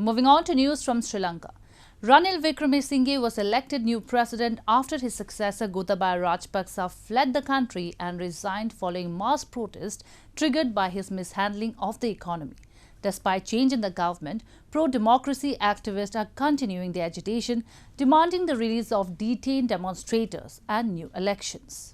Moving on to news from Sri Lanka. Ranil Wickremesinghe was elected new president after his successor Gotabaya Rajapaksa fled the country and resigned following mass protests triggered by his mishandling of the economy. Despite change in the government, pro-democracy activists are continuing their agitation, demanding the release of detained demonstrators and new elections.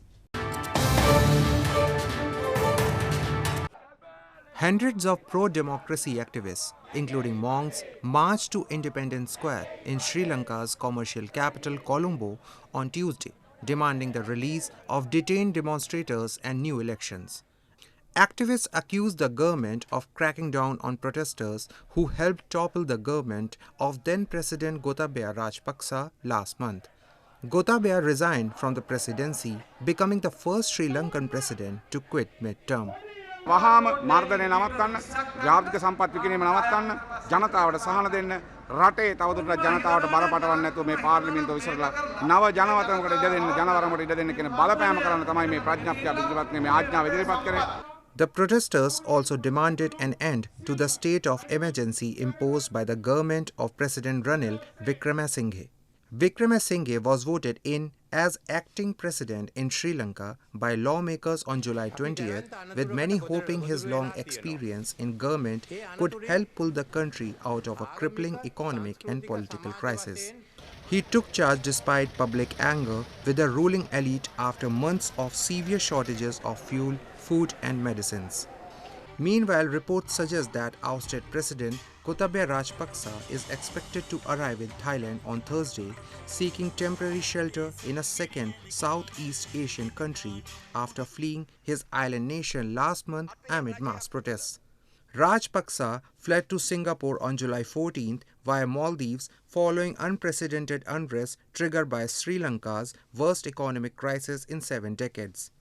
Hundreds of pro-democracy activists, including monks, marched to Independence Square in Sri Lanka's commercial capital Colombo on Tuesday, demanding the release of detained demonstrators and new elections. Activists accused the government of cracking down on protesters who helped topple the government of then-President Gotabaya Rajapaksa last month. Gotabaya resigned from the presidency, becoming the first Sri Lankan president to quit mid-term. වහාම මර්ධනය නවත්තන්න, ජාතික සම්පත් විකිණීම නවත්තන්න, ජනතාවට සහන දෙන්න, රටේ තවදුරටත් ජනතාවට බරපතලවන්නේ නැතුව මේ පාර්ලිමේන්තුව විසරලා නව ජනවතනකට ඉඩ දෙන්න, ජනවරමකට ඉඩ දෙන්න කියන බලපෑම කරන්න තමයි මේ ප්‍රඥප්තිය පිළිපත් මේ ආඥාව ඉදිරිපත් කරේ. The protesters also demanded an end to the state of emergency imposed by the government of President Ranil Wickremesinghe. Wickremesinghe was voted in as acting president in Sri Lanka by lawmakers on July 20th, with many hoping his long experience in government could help pull the country out of a crippling economic and political crisis. He took charge despite public anger with the ruling elite after months of severe shortages of fuel, food and medicines. Meanwhile, reports suggest that ousted President Gotabaya Rajapaksa is expected to arrive in Thailand on Thursday, seeking temporary shelter in a second Southeast Asian country after fleeing his island nation last month amid mass protests. Rajapaksa fled to Singapore on July 14th via Maldives following unprecedented unrest triggered by Sri Lanka's worst economic crisis in 7 decades.